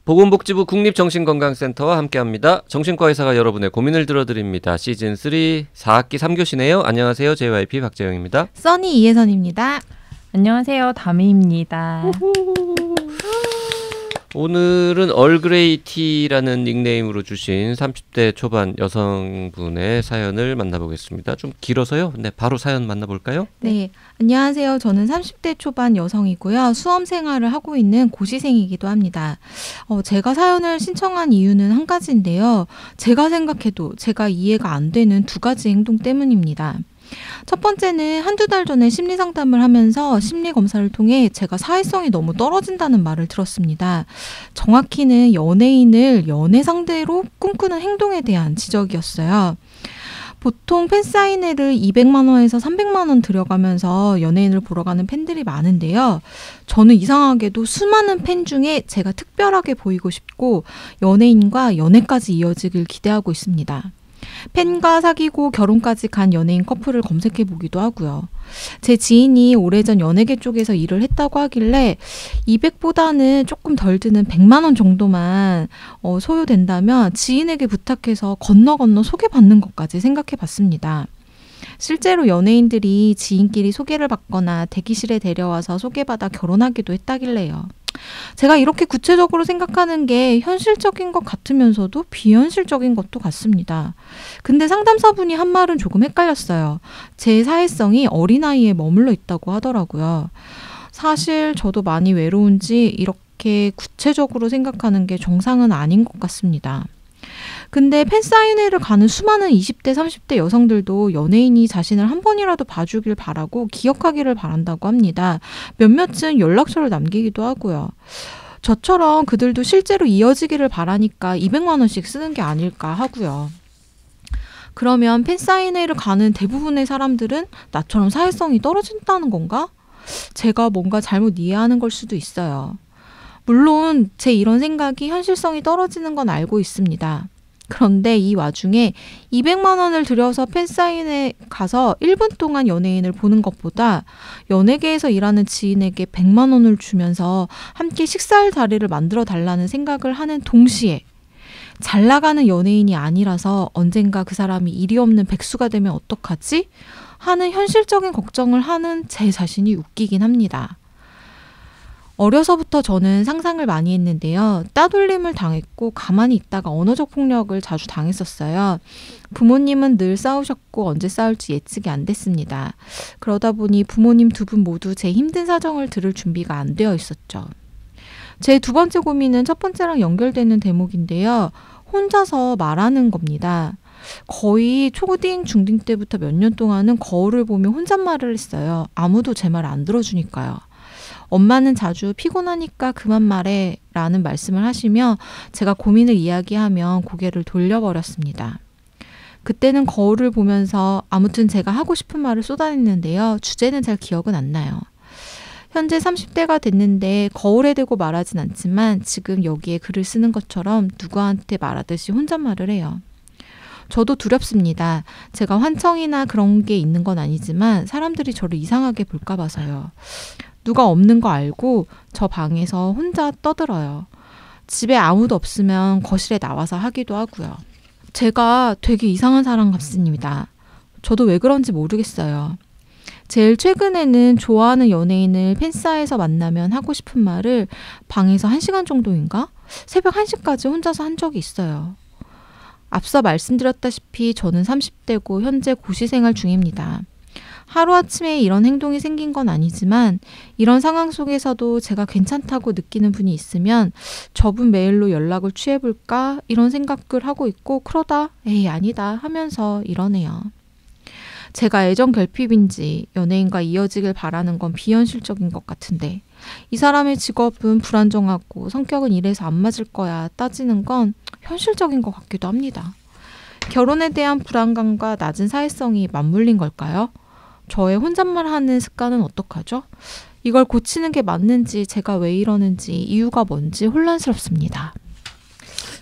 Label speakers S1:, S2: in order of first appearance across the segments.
S1: 보건복지부 국립정신건강센터와 함께합니다. 정신과 의사가 여러분의 고민을 들어드립니다. 시즌3 4학기 3교시네요. 안녕하세요. JYP 박재영입니다.
S2: 써니 이혜선입니다.
S3: 안녕하세요. 다미입니다.
S1: 오늘은 얼그레이티라는 닉네임으로 주신 30대 초반 여성분의 사연을 만나보겠습니다. 좀 길어서요. 네, 바로 사연 만나볼까요?
S2: 네, 안녕하세요. 저는 30대 초반 여성이고요. 수험 생활을 하고 있는 고시생이기도 합니다. 제가 사연을 신청한 이유는 한 가지인데요. 제가 생각해도 제가 이해가 안 되는 두 가지 행동 때문입니다. 첫 번째는 한두 달 전에 심리상담을 하면서 심리검사를 통해 제가 사회성이 너무 떨어진다는 말을 들었습니다. 정확히는 연예인을 연애 상대로 꿈꾸는 행동에 대한 지적이었어요. 보통 팬사인회를 200만 원에서 300만 원 들여가면서 연예인을 보러 가는 팬들이 많은데요. 저는 이상하게도 수많은 팬 중에 제가 특별하게 보이고 싶고 연예인과 연애까지 이어지길 기대하고 있습니다. 팬과 사귀고 결혼까지 간 연예인 커플을 검색해보기도 하고요. 제 지인이 오래전 연예계 쪽에서 일을 했다고 하길래 200보다는 조금 덜 드는 100만 원 정도만 소요된다면 지인에게 부탁해서 건너 소개받는 것까지 생각해봤습니다. 실제로 연예인들이 지인끼리 소개를 받거나 대기실에 데려와서 소개받아 결혼하기도 했다길래요. 제가 이렇게 구체적으로 생각하는 게 현실적인 것 같으면서도 비현실적인 것도 같습니다. 근데 상담사분이 한 말은 조금 헷갈렸어요. 제 사회성이 어린아이에 머물러 있다고 하더라고요. 사실 저도 많이 외로운지 이렇게 구체적으로 생각하는 게 정상은 아닌 것 같습니다. 근데 팬사인회를 가는 수많은 20대, 30대 여성들도 연예인이 자신을 한 번이라도 봐주길 바라고 기억하기를 바란다고 합니다. 몇몇은 연락처를 남기기도 하고요. 저처럼 그들도 실제로 이어지기를 바라니까 200만 원씩 쓰는 게 아닐까 하고요. 그러면 팬사인회를 가는 대부분의 사람들은 나처럼 사회성이 떨어진다는 건가? 제가 뭔가 잘못 이해하는 걸 수도 있어요. 물론 제 이런 생각이 현실성이 떨어지는 건 알고 있습니다. 그런데 이 와중에 200만 원을 들여서 팬사인회에 가서 1분 동안 연예인을 보는 것보다 연예계에서 일하는 지인에게 100만 원을 주면서 함께 식사할 자리를 만들어 달라는 생각을 하는 동시에 잘 나가는 연예인이 아니라서 언젠가 그 사람이 일이 없는 백수가 되면 어떡하지? 하는 현실적인 걱정을 하는 제 자신이 웃기긴 합니다. 어려서부터 저는 상상을 많이 했는데요. 따돌림을 당했고 가만히 있다가 언어적 폭력을 자주 당했었어요. 부모님은 늘 싸우셨고 언제 싸울지 예측이 안 됐습니다. 그러다 보니 부모님 두 분 모두 제 힘든 사정을 들을 준비가 안 되어 있었죠. 제 두 번째 고민은 첫 번째랑 연결되는 대목인데요. 혼자서 말하는 겁니다. 거의 초딩, 중딩 때부터 몇 년 동안은 거울을 보며 혼잣말을 했어요. 아무도 제 말 안 들어주니까요. 엄마는 자주 피곤하니까 그만 말해 라는 말씀을 하시며 제가 고민을 이야기하면 고개를 돌려버렸습니다. 그때는 거울을 보면서 아무튼 제가 하고 싶은 말을 쏟아냈는데요. 주제는 잘 기억은 안 나요. 현재 30대가 됐는데 거울에 대고 말하진 않지만 지금 여기에 글을 쓰는 것처럼 누구한테 말하듯이 혼잣말을 해요. 저도 두렵습니다. 제가 환청이나 그런 게 있는 건 아니지만 사람들이 저를 이상하게 볼까 봐서요. 누가 없는 거 알고 저 방에서 혼자 떠들어요. 집에 아무도 없으면 거실에 나와서 하기도 하고요. 제가 되게 이상한 사람 같습니다. 저도 왜 그런지 모르겠어요. 제일 최근에는 좋아하는 연예인을 팬사에서 만나면 하고 싶은 말을 방에서 1시간 정도인가? 새벽 1시까지 혼자서 한 적이 있어요. 앞서 말씀드렸다시피 저는 30대고 현재 고시생활 중입니다. 하루아침에 이런 행동이 생긴 건 아니지만 이런 상황 속에서도 제가 괜찮다고 느끼는 분이 있으면 저분 메일로 연락을 취해볼까 이런 생각을 하고 있고 그러다 에이 아니다 하면서 이러네요. 제가 애정 결핍인지 연예인과 이어지길 바라는 건 비현실적인 것 같은데 이 사람의 직업은 불안정하고 성격은 이래서 안 맞을 거야 따지는 건 현실적인 것 같기도 합니다. 결혼에 대한 불안감과 낮은 사회성이 맞물린 걸까요? 저의 혼잣말하는 습관은 어떡하죠? 이걸 고치는 게 맞는지 제가 왜 이러는지 이유가 뭔지 혼란스럽습니다.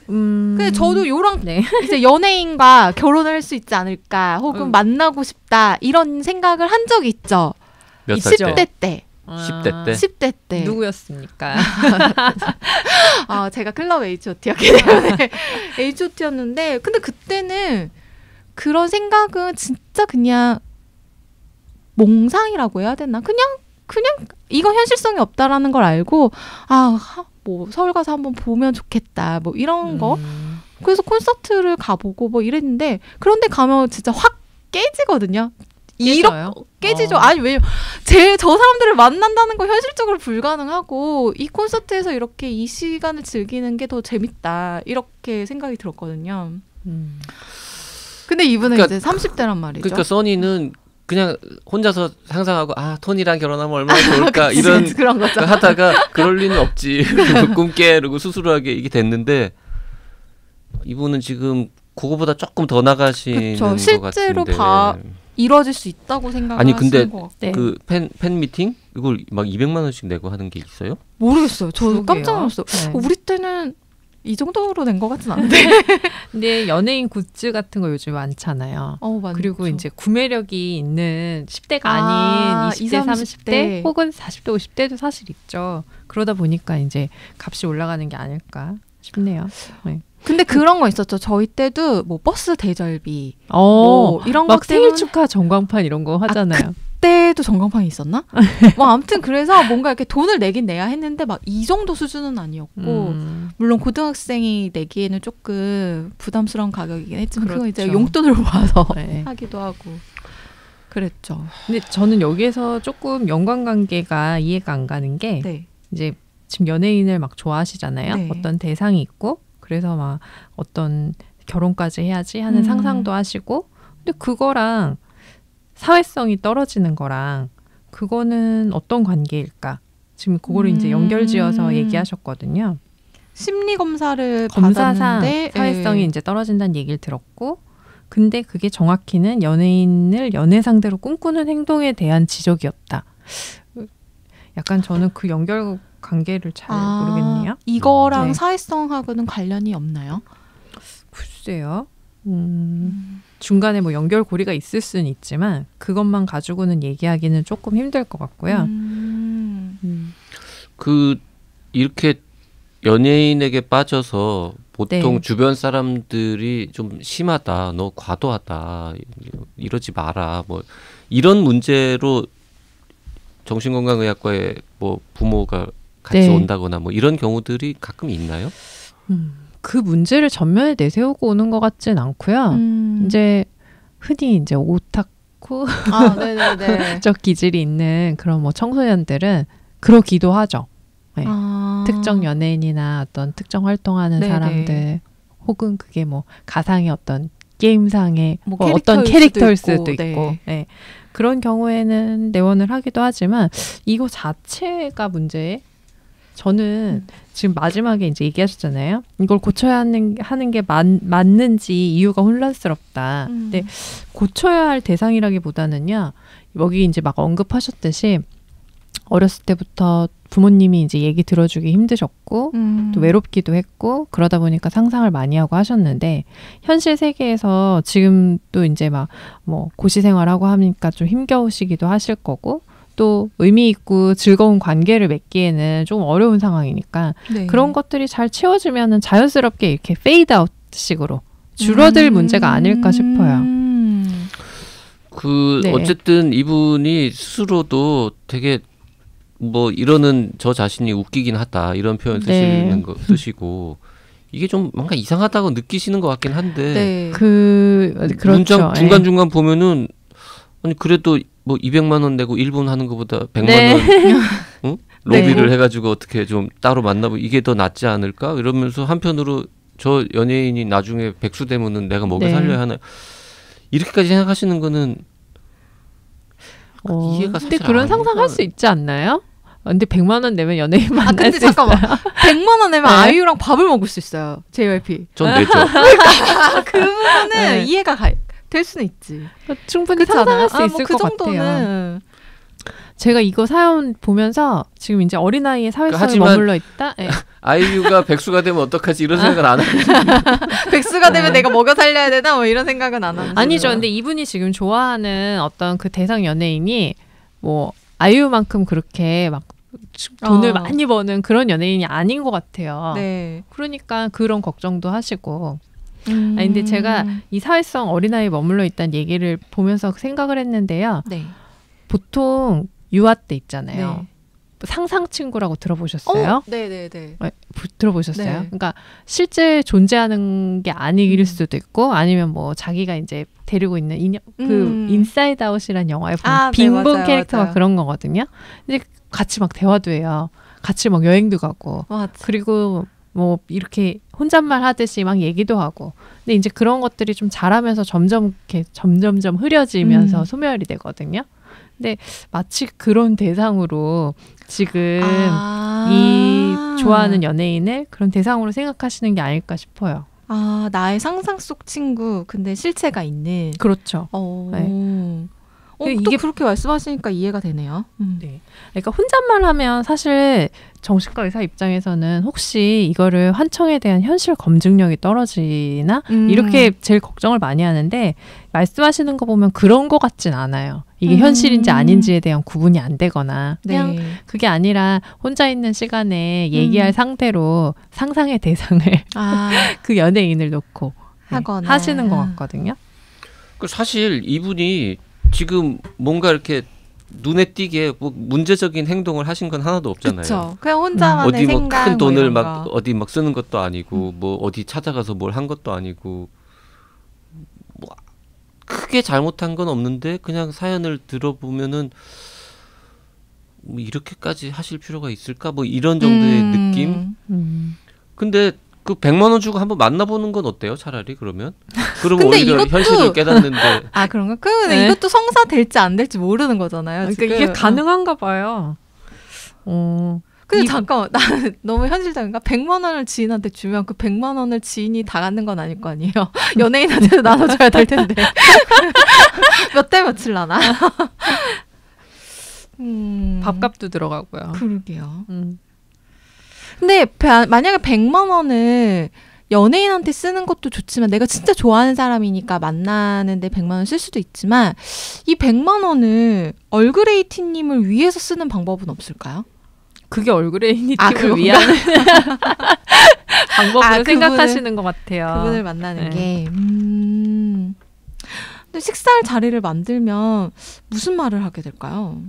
S2: 근데 저도 요런 이제 연예인과 결혼을 할 수 있지 않을까 혹은 만나고 싶다 이런 생각을 한 적이 있죠.
S1: 몇 살 때?
S2: 10대 때.
S1: 10대 때?
S2: 10대 때.
S3: 누구였습니까?
S2: 제가 클럽 H.O.T였기 때문에 H.O.T였는데 근데 그때는 그런 생각은 진짜 그냥 몽상이라고 해야 되나? 그냥 이건 현실성이 없다라는 걸 알고 뭐 서울 가서 한번 보면 좋겠다 뭐 이런 거. 그래서 콘서트를 가보고 뭐 이랬는데 그런데 가면 진짜 확 깨지거든요.
S3: 깨져요?
S2: 깨지죠. 아니 왜요? 저 사람들을 만난다는 거 현실적으로 불가능하고 이 콘서트에서 이렇게 이 시간을 즐기는 게 더 재밌다 이렇게 생각이 들었거든요. 근데 이분은
S1: 그러니까,
S2: 이제 30대란 말이죠.
S1: 그러니까 써니는 그냥 혼자서 상상하고 토니랑 결혼하면 얼마나 좋을까
S2: 그치,
S1: 이런
S2: 그런 거죠.
S1: 하다가 그럴 리는 없지. 꿈 깨 이러고 수수루하게 이게 됐는데 이분은 지금 그거보다 조금 더 나가시는 것
S2: 실제로
S1: 같은데.
S2: 이루어질 수 있다고 생각하시는
S1: 근데
S2: 것 같고.
S3: 네.
S1: 그 팬 미팅 이걸 막 200만 원씩 내고 하는 게 있어요?
S2: 모르겠어요. 저도
S3: 그러게요.
S2: 깜짝 놀랐어요.
S3: 네.
S2: 우리 때는 이 정도로 된 것 같진 않은데.
S3: 근데 연예인 굿즈 같은 거 요즘 많잖아요.
S2: 맞죠.
S3: 그리고 이제 구매력이 있는 10대가 아닌 20대, 30대 혹은 40대, 50대도 사실 있죠. 그러다 보니까 이제 값이 올라가는 게 아닐까 싶네요. 네.
S2: 근데 그런 거 있었죠. 저희 때도 뭐 버스 대절비 뭐 이런 것
S3: 막 생일
S2: 때문에
S3: 축하 전광판 이런 거 하잖아요.
S2: 그때도 전광판이 있었나? 뭐 아무튼 그래서 뭔가 이렇게 돈을 내긴 내야 했는데 막 이 정도 수준은 아니었고 물론 고등학생이 내기에는 조금 부담스러운 가격이긴 했지만 그거 이제
S3: 그렇죠.
S2: 용돈으로 모아서
S3: 네.
S2: 하기도 하고 그랬죠.
S3: 근데 저는 여기에서 조금 연관관계가 이해가 안 가는 게
S2: 네.
S3: 이제 지금 연예인을 막 좋아하시잖아요.
S2: 네.
S3: 어떤 대상이 있고 그래서 막 어떤 결혼까지 해야지 하는 상상도 하시고 근데 그거랑 사회성이 떨어지는 거랑 그거는 어떤 관계일까? 지금 그거를 이제 연결지어서 얘기하셨거든요.
S2: 심리 검사를
S3: 검사상
S2: 받았는데
S3: 사회성이 이제 떨어진다는 얘기를 들었고 근데 그게 정확히는 연예인을 연애 상대로 꿈꾸는 행동에 대한 지적이었다. 약간 저는 그 연결 관계를 잘 모르겠네요.
S2: 이거랑
S3: 네.
S2: 사회성하고는 관련이 없나요?
S3: 글쎄요. 중간에 뭐 연결고리가 있을 수는 있지만 그것만 가지고는 얘기하기는 조금 힘들 것 같고요.
S1: 그 이렇게 연예인에게 빠져서 보통
S3: 네.
S1: 주변 사람들이 좀 심하다, 너 과도하다, 이러지 마라, 뭐 이런 문제로 정신건강의학과에 뭐 부모가 같이
S3: 네.
S1: 온다거나 뭐 이런 경우들이 가끔 있나요?
S3: 그 문제를 전면에 내세우고 오는 것 같진 않고요. 이제 흔히 이제 오타쿠
S2: 네네네.
S3: 적 기질이 있는 그런 뭐 청소년들은 그러기도 하죠. 네. 특정 연예인이나 어떤 특정 활동하는
S2: 네네.
S3: 사람들 혹은 그게 뭐 가상의 어떤 게임상의
S2: 뭐
S3: 어떤 캐릭터일 수도 있고
S2: 네.
S3: 네. 그런 경우에는 내원을 하기도 하지만 이거 자체가 문제에 저는 지금 마지막에 이제 얘기하셨잖아요. 이걸 고쳐야 하는 게 맞는지 이유가 혼란스럽다. 근데 고쳐야 할 대상이라기보다는요. 여기 이제 막 언급하셨듯이 어렸을 때부터 부모님이 이제 얘기 들어주기 힘드셨고 또 외롭기도 했고 그러다 보니까 상상을 많이 하고 하셨는데 현실 세계에서 지금 또 이제 막 뭐 고시 생활하고 하니까 좀 힘겨우시기도 하실 거고 또 의미 있고 즐거운 관계를 맺기에는 좀 어려운 상황이니까
S2: 네.
S3: 그런 것들이 잘 채워지면은 자연스럽게 이렇게 페이드 아웃 식으로 줄어들 문제가 아닐까 싶어요. 네.
S1: 어쨌든 이분이 스스로도 되게 뭐 이러는 저 자신이 웃기긴 하다 이런 표현 쓰시고 이게 좀 뭔가 이상하다고 느끼시는 것 같긴 한데
S2: 네.
S3: 그렇죠.
S1: 문장 중간중간 보면은 아니 그래도 뭐 200만 원 내고 1분 하는 것보다 100만 원 응? 로비를 해가지고 어떻게 좀 따로 만나고 이게 더 낫지 않을까 이러면서 한편으로 저 연예인이 나중에 백수 되면은 내가 먹여 살려야 하나 이렇게까지 생각하시는 거는 이해가 사실
S3: 근데 그런 상상할 수 있지 않나요? 근데 100만 원 내면 연예인 만날
S2: 근데
S3: 수
S2: 잠깐만.
S3: 있어요.
S2: 100만 원 내면
S3: 네.
S2: 아이유랑 밥을 먹을 수 있어요. JYP.
S1: 전 내죠.
S2: 그 부분은
S3: 네.
S2: 이해가 될 수는 있지.
S3: 충분히
S2: 그렇지 않아요?
S3: 상상할 수 있을
S2: 그
S3: 것 같아요.
S2: 정도는
S3: 제가 이거 사연 보면서 지금 이제 어린아이의 사회성에
S1: 하지만
S3: 머물러 있다. 네.
S1: 아이유가 백수가 되면 어떡하지 이런 생각은 안 하고
S2: 백수가 되면 내가 먹여 살려야 되나 뭐 이런 생각은 안 하는.
S3: 아니죠. 근데 이분이 지금 좋아하는 어떤 그 대상 연예인이 뭐 아이유만큼 그렇게 막 돈을
S2: 어.
S3: 많이 버는 그런 연예인이 아닌 것 같아요.
S2: 네.
S3: 그러니까 그런 걱정도 하시고. 아니, 근데 제가 이 사회성 어린아이에 머물러 있다는 얘기를 보면서 생각을 했는데요.
S2: 네.
S3: 보통 유아 때 있잖아요.
S2: 네.
S3: 상상 친구라고 들어보셨어요?
S2: 네네네.
S3: 들어보셨어요?
S2: 네.
S3: 그러니까 실제 존재하는 게 아닐 수도 있고 아니면 뭐 자기가 이제 데리고 있는 인형 그 인사이드 아웃이라는 영화에 보면
S2: 네,
S3: 빈곤
S2: 맞아요,
S3: 캐릭터가
S2: 맞아요.
S3: 그런 거거든요. 이제 같이 막 대화도 해요. 같이 막 여행도 가고
S2: 맞아.
S3: 그리고 뭐 이렇게 혼잣말 하듯이 막 얘기도 하고. 근데 이제 그런 것들이 좀 자라면서 점점점 흐려지면서 소멸이 되거든요. 근데 마치 그런 대상으로 지금 이 좋아하는 연예인을 그런 대상으로 생각하시는 게 아닐까 싶어요.
S2: 아, 나의 상상 속 친구, 근데 실체가 있는.
S3: 그렇죠.
S2: 네.
S3: 근데
S2: 또
S3: 이게
S2: 그렇게 말씀하시니까 이해가 되네요.
S3: 네. 그러니까 혼잣말 하면 사실 정신과 의사 입장에서는 혹시 이거를 환청에 대한 현실 검증력이 떨어지나 이렇게 제일 걱정을 많이 하는데 말씀하시는 거 보면 그런 거 같진 않아요. 이게 현실인지 아닌지에 대한 구분이 안 되거나 그냥
S2: 네.
S3: 그게 아니라 혼자 있는 시간에 얘기할 상대로 상상의 대상을 그 연예인을 놓고
S2: 하거나
S3: 하시는 것 같거든요.
S1: 사실 이분이 지금 뭔가 이렇게 눈에 띄게 뭐 문제적인 행동을 하신 건 하나도 없잖아요.
S2: 그쵸. 그냥 혼자만의
S1: 어디 뭐
S2: 생각
S1: 큰 돈을
S2: 이런
S1: 막
S2: 거.
S1: 어디 막 쓰는 것도 아니고 뭐 어디 찾아가서 뭘 한 것도 아니고 뭐 크게 잘못한 건 없는데 그냥 사연을 들어보면은 뭐 이렇게까지 하실 필요가 있을까 뭐 이런 정도의 느낌. 근데 그 100만 원 주고 한번 만나보는 건 어때요? 차라리 그러면. 그러면
S2: 근데
S1: 오히려
S2: 이것도-
S1: 현실을 깨닫는데.
S2: 아, 그런가? 근데
S3: 네.
S2: 이것도 성사 될지 안 될지 모르는 거잖아요.
S3: 그러니까
S2: 지금.
S3: 이게 가능한가 봐요.
S2: 근데 잠깐만, 나는 너무 현실적인가? 100만 원을 지인한테 주면 그 100만 원을 지인이 다 갖는 건 아닐 거 아니에요? 연예인한테도 나눠줘야 될 텐데. 몇 대 며칠 나나?
S3: 밥값도 들어가고요.
S2: 그러게요. 근데 만약에 100만 원을 연예인한테 쓰는 것도 좋지만 내가 진짜 좋아하는 사람이니까 만나는데 100만 원 쓸 수도 있지만 이 100만 원을 얼그레이티님을 위해서 쓰는 방법은 없을까요?
S3: 그게 얼그레이니티를
S2: 그건가?
S3: 위한 방법으로
S2: 그분을-
S3: 생각하시는 것 같아요.
S2: 그분을 만나는
S3: 네.
S2: 게. 근데 식사할 자리를 만들면 무슨 말을 하게 될까요?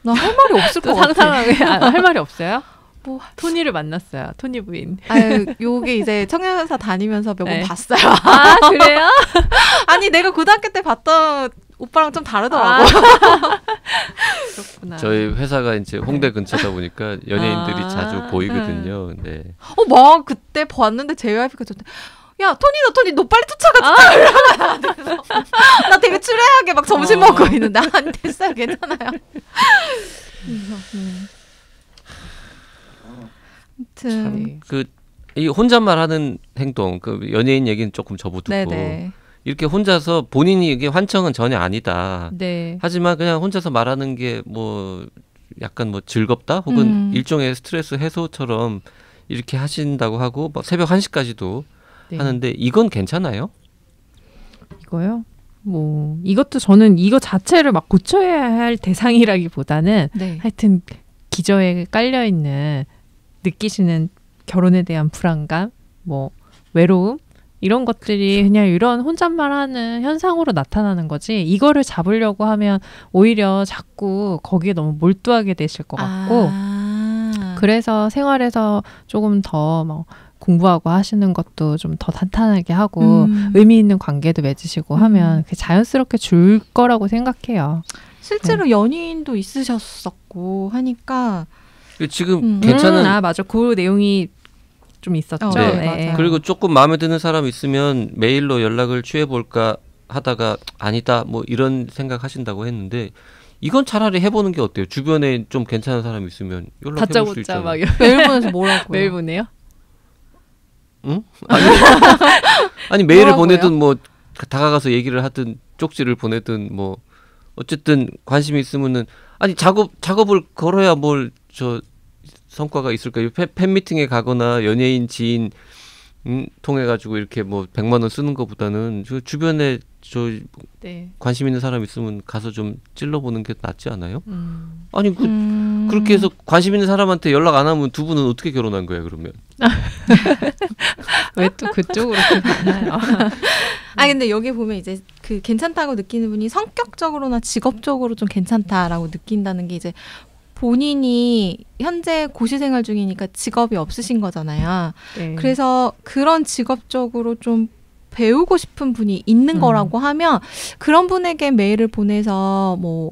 S2: 나 할 말이 없을 것 같아.
S3: 상상하게 할 말이 없어요?
S2: 뭐
S3: 토니를 만났어요. 토니 부인.
S2: 아유, 요게 이제 청년회사 다니면서 몇 번
S3: 네.
S2: 봤어요.
S3: 아 그래요?
S2: 아니 내가 고등학교 때 봤던 오빠랑 좀 다르더라고.
S3: 그렇구나.
S1: 저희 회사가 이제 홍대 근처다 보니까 연예인들이
S3: 아,
S1: 자주 보이거든요. 네.
S2: 막 그때 봤는데 JYP가 저한테 야 토니 너 빨리 쫓아가. 이러면 나 되게 추레하게 막 점심 먹고 있는데 안 됐어요. 괜찮아요. 아무튼
S1: 그 이 혼잣말하는 행동, 그 연예인 얘기는 조금 접어두고
S2: 네네.
S1: 이렇게 혼자서 본인이 이게 환청은 전혀 아니다.
S3: 네.
S1: 하지만 그냥 혼자서 말하는 게 뭐 약간 뭐 즐겁다 혹은 일종의 스트레스 해소처럼 이렇게 하신다고 하고 막 새벽 1시까지도
S3: 네.
S1: 하는데 이건 괜찮아요?
S3: 이거요? 뭐 이것도 저는 이거 자체를 막 고쳐야 할 대상이라기보다는
S2: 네.
S3: 하여튼 기저에 깔려 있는 느끼시는 결혼에 대한 불안감, 뭐 외로움 이런 것들이 그냥 이런 혼잣말하는 현상으로 나타나는 거지. 이거를 잡으려고 하면 오히려 자꾸 거기에 너무 몰두하게 되실 것 같고. 그래서 생활에서 조금 더 뭐 공부하고 하시는 것도 좀 더 탄탄하게 하고 의미 있는 관계도 맺으시고 하면 그게 자연스럽게 줄 거라고 생각해요.
S2: 실제로 연인도 있으셨었고 하니까
S1: 지금 괜찮은
S3: 아 맞아. 그 내용이 좀 있었죠.
S1: 네.
S2: 맞아요.
S1: 그리고 조금 마음에 드는 사람 있으면 메일로 연락을 취해볼까 하다가 아니다 뭐 이런 생각하신다고 했는데 이건 차라리 해보는 게 어때요? 주변에 좀 괜찮은 사람 있으면 연락해볼 수
S3: 다짜고짜 막
S1: 있잖아요.
S2: 메일 보내서 뭐라고요?
S3: 메일 보내요?
S1: 응? 아니 메일을
S2: 뭐라고요?
S1: 보내든 뭐 다가가서 얘기를 하든 쪽지를 보내든 뭐 어쨌든 관심이 있으면은 아니 작업을 걸어야 뭘 저 성과가 있을까요? 팬미팅에 가거나 연예인 지인 통해 가지고 이렇게 뭐 100만 원 쓰는 것보다는 주변에
S3: 네.
S1: 관심 있는 사람 있으면 가서 좀 찔러보는 게 낫지 않아요? 아니 그렇게 해서 관심 있는 사람한테 연락 안 하면 두 분은 어떻게 결혼한 거예요 그러면?
S3: 왜 또 그쪽으로 가나요?
S2: 근데 여기 보면 이제 그 괜찮다고 느끼는 분이 성격적으로나 직업적으로 좀 괜찮다라고 느낀다는 게 이제 본인이 현재 고시 생활 중이니까 직업이 없으신 거잖아요.
S3: 네.
S2: 그래서 그런 직업적으로 좀 배우고 싶은 분이 있는 거라고 하면 그런 분에게 메일을 보내서 뭐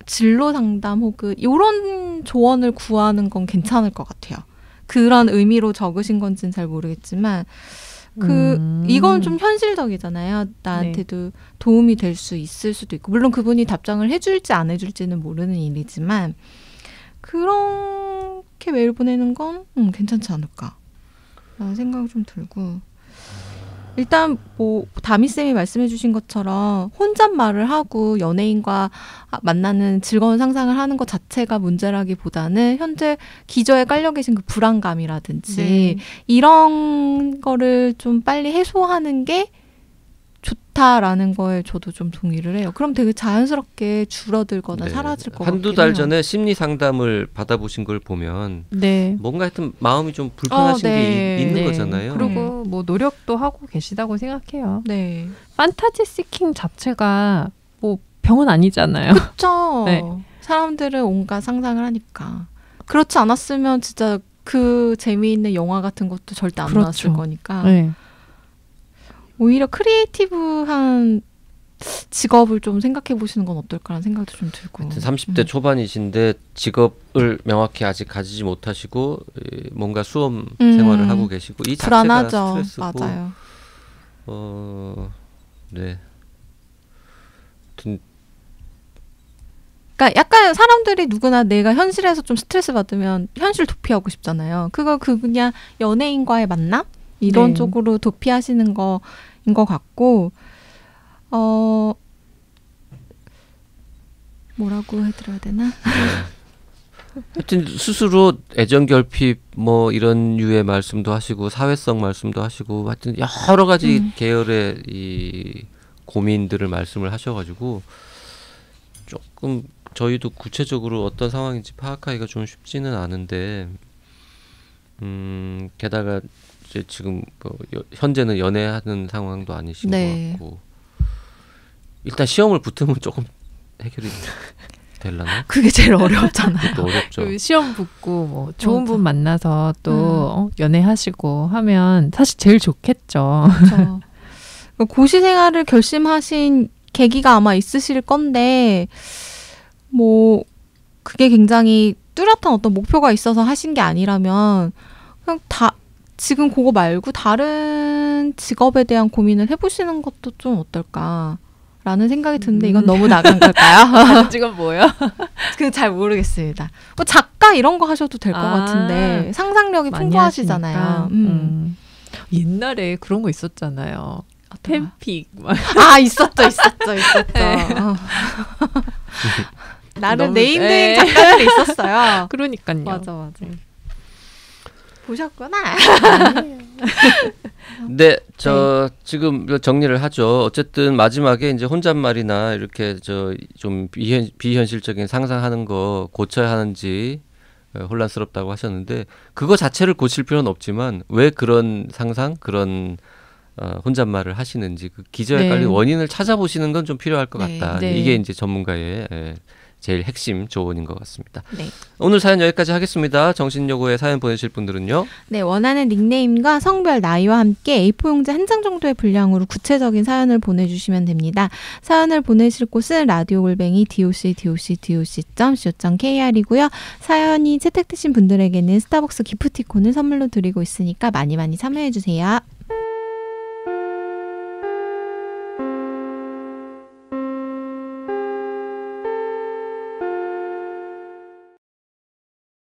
S2: 진로 상담 혹은 이런 조언을 구하는 건 괜찮을 것 같아요. 그런 의미로 적으신 건지는 잘 모르겠지만 이건 좀 현실적이잖아요. 나한테도 도움이 될 수 있을 수도 있고 물론 그분이 답장을 해줄지 안 해줄지는 모르는 일이지만 그렇게 메일 보내는 건 괜찮지 않을까 라는 생각이 좀 들고 일단 뭐 다미쌤이 말씀해 주신 것처럼 혼잣말을 하고 연예인과 만나는 즐거운 상상을 하는 것 자체가 문제라기보다는 현재 기저에 깔려 계신 그 불안감이라든지 이런 거를 좀 빨리 해소하는 게 좋다라는 거에 저도 좀 동의를 해요. 그럼 되게 자연스럽게 줄어들거나 사라질 것 같아요.
S1: 한두 달 전에 심리 상담을 받아보신 걸 보면 뭔가 하여튼 마음이 좀 불편하신 게 있는 거잖아요.
S3: 그리고 뭐 노력도 하고 계시다고 생각해요.
S2: 네.
S3: 판타지 시킹 자체가 뭐 병은 아니잖아요.
S2: 그렇죠. 사람들은 온갖 상상을 하니까. 그렇지 않았으면 진짜 그 재미있는 영화 같은 것도 절대 안 나왔을 거니까. 오히려 크리에이티브한 직업을 좀 생각해 보시는 건 어떨까라는 생각도 좀 들고.
S1: 30대 초반이신데 직업을 명확히 아직 가지지 못하시고 뭔가 수험 생활을 하고 계시고 이 자체가
S2: 불안하죠.
S1: 스트레스고.
S2: 맞아요.
S1: 네.
S2: 그러니까 약간 사람들이 누구나 내가 현실에서 좀 스트레스 받으면 현실 도피하고 싶잖아요. 그거 그냥 연예인과의 만남 이런 쪽으로 도피하시는 거인 것 같고 뭐라고 해드려야 되나?
S1: 하여튼 스스로 애정 결핍 뭐 이런 류의 말씀도 하시고 사회성 말씀도 하시고 하여튼 여러 가지 계열의 이 고민들을 말씀을 하셔가지고 조금 저희도 구체적으로 어떤 상황인지 파악하기가 좀 쉽지는 않은데 게다가 이제 지금 뭐 현재는 연애하는 상황도 아니신 것 같고 일단 시험을 붙으면 조금 해결이 되려나?
S2: 그게 제일 어렵잖아요.
S1: 어렵죠.
S3: 그 시험 붙고 뭐 좋은 분 만나서 또 연애하시고 하면 사실 제일 좋겠죠.
S2: 그렇죠. 고시 생활을 결심하신 계기가 아마 있으실 건데 뭐 그게 굉장히 뚜렷한 어떤 목표가 있어서 하신 게 아니라면 그냥 지금 그거 말고 다른 직업에 대한 고민을 해보시는 것도 좀 어떨까라는 생각이 드는데 이건 너무 나간 걸까요?
S3: 지금 뭐요?
S2: 그 잘 모르겠습니다. 뭐 작가 이런 거 하셔도 될 것 같은데 상상력이 풍부하시잖아요.
S3: 옛날에 그런 거 있었잖아요. 팬픽
S2: 있었죠. 나름 네임된 작가들이 있었어요.
S3: 그러니까요.
S2: 맞아. 보셨구나.
S1: 네, 지금 정리를 하죠. 어쨌든 마지막에 이제 혼잣말이나 이렇게 좀 비현실적인 상상하는 거 고쳐야 하는지 혼란스럽다고 하셨는데 그거 자체를 고칠 필요는 없지만 왜 그런 상상, 그런 혼잣말을 하시는지 그 기저에 깔린 원인을 찾아보시는 건 좀 필요할 것 같다. 이게 이제 전문가의 제일 핵심 조언인 것 같습니다. 오늘 사연 여기까지 하겠습니다. 정신여고에 사연 보내실 분들은요.
S2: 네, 원하는 닉네임과 성별, 나이와 함께 A4 용지 한 장 정도의 분량으로 구체적인 사연을 보내주시면 됩니다. 사연을 보내실 곳은 radio@doc.co.kr이고요. 사연이 채택되신 분들에게는 스타벅스 기프티콘을 선물로 드리고 있으니까 많이 참여해주세요.